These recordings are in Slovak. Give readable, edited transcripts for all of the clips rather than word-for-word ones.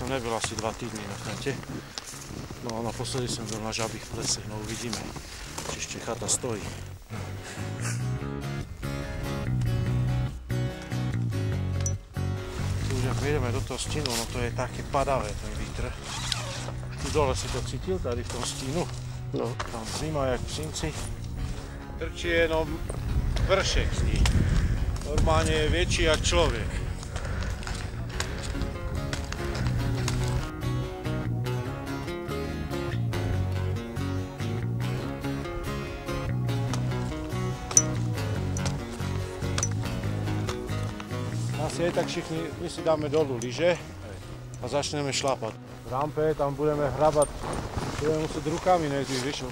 nebyl asi 2 týdny na chate. No a naposledy som byl na Žabých plesech, no uvidíme, či ešte chata stojí. Tu už ak ideme do toho stínu, no to je také padavé ten vítr. Tu dole si to cítil, tady v tom stínu? No. Tam zima jak v Sinci. Trčí jenom vršek z ní. Normálne je väčší jak človek. Asi aj tak všichni, my si dáme dolu lyže a začneme šlapať. V rampe tam budeme hrabať, budeme musieť rukami nejdřív, víš,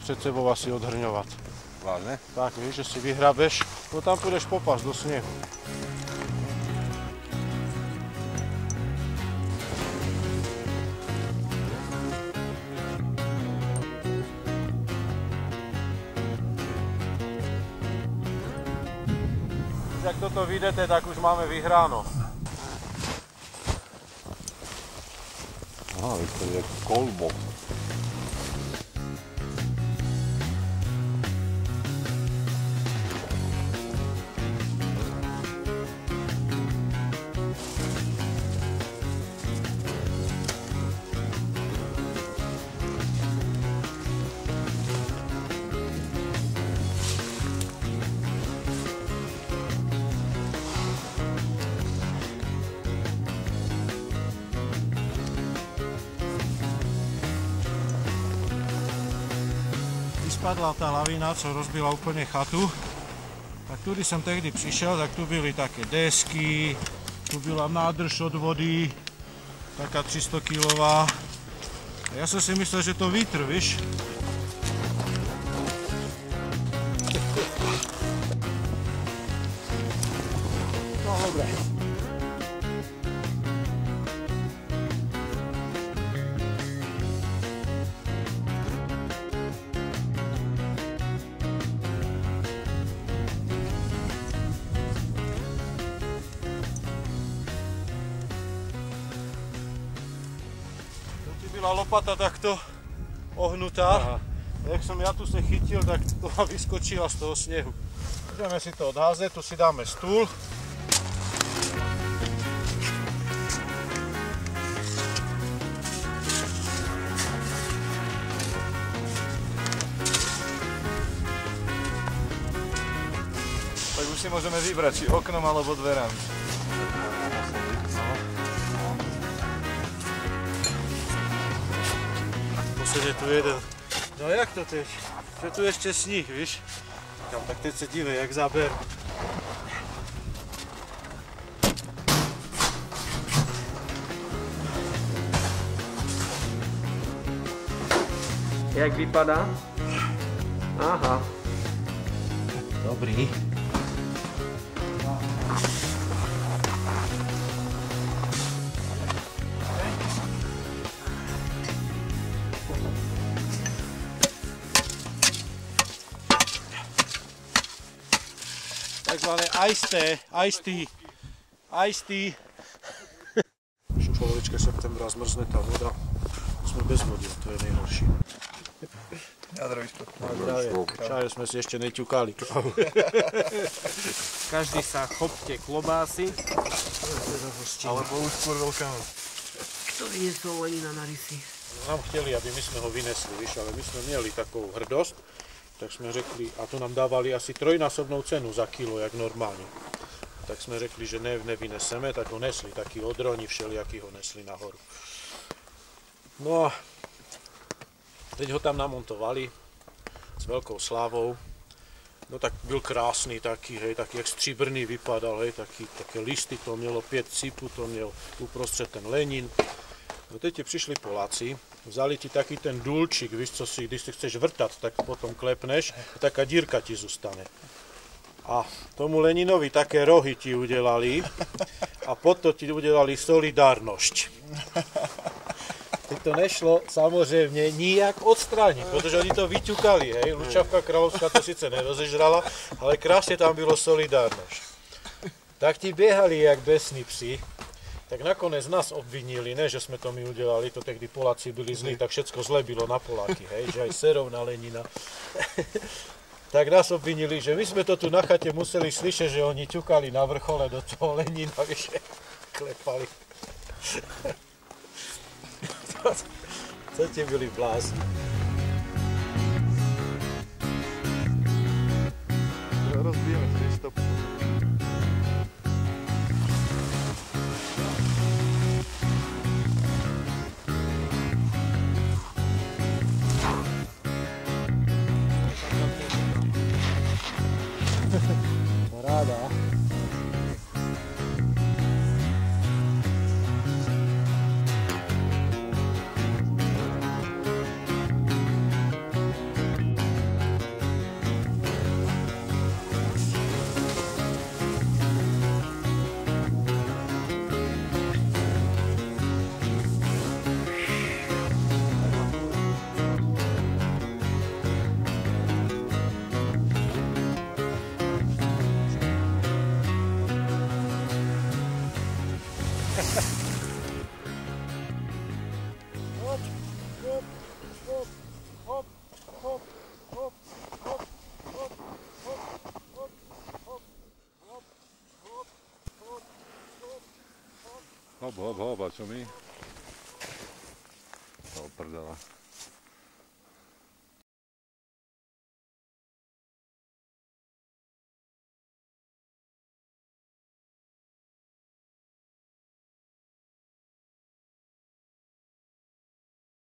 před sebou asi odhrňovať. Vážne? Tak, víš, že si vyhrabeš, no tam pôjdeš popasť do snehu. Už ak toto vidíte, tak už máme vyhráno. Aha, to je kolbo. Spadla tá lavína, čo rozbila úplne chatu. Tak tudy som tehdy prišiel, tak tu byli také desky, tu byla nádrž od vody, taká 300 kilová. A ja som si myslel, že to vítr, víš? No, dobre. Byla lopata takto ohnutá. Jak som ja tu sa chytil, tak to vyskočila z toho snehu. Ideme si to odházať, tu si dáme stůl. Tak už si môžeme vybrať, či oknom alebo dverami. Je tu jeden. No jak to teď? Že tu ešte sníh, víš? Tak teď se dívej, jak záber. Jak vypadá? Aha. Dobrý. Takzvané iced tea. Polovička septembra zmrzne tá voda. Sme bez vody, to je nejhorší. Jadrovičko. Čaju sme si ešte neťukali. Každý sa chopte klobásy. Alebo už skôr veľká noc. Kto vyniesol Lenina na rysy? Nám chteli, aby my sme ho vynesli, víš, ale my sme mieli takovú hrdosť, tak sme řekli, a to nám dávali asi trojnásobnou cenu za kilo, jak normálne. Tak sme řekli, že nevyneseme, tak ho nesli, takí odroni všelijakí ho nesli nahoru. No a teď ho tam namontovali s veľkou slávou. No tak byl krásný taký, hej, taký jak stříbrný vypadal, hej, také listy to mělo, 5 cípů to měl, uprostřed ten Lenin. No teď prišli Poláci, vzali ti taký ten dulčík, víš co si, když si chceš vrtať, tak potom klepneš a taká dírka ti zůstane. A tomu Leninovi také rohy ti udelali a potom ti udelali solidárnosť. Teď to nešlo samozrejme nijak odstrániť, protože oni to vyťukali, hej. Lučavka kráľovská to síce nerozežrala, ale krásne tam bylo solidárnosť. Tak ti biehali jak besní psi. Tak nakoniec nás obvinili, ne, že sme to my udelali, to tehdy Poláci byli zlí, tak všetko zle bylo na Poláky, hej, že aj Serovna, Lenina. Tak nás obvinili, že my sme to tu na chate museli slyšet, že oni ťukali na vrchole do toho Lenina, víš, klepali. To ti byli blázni. Rozbijeme si stopku. Paráda. Hop, hop, hop, a čo my? To prdela.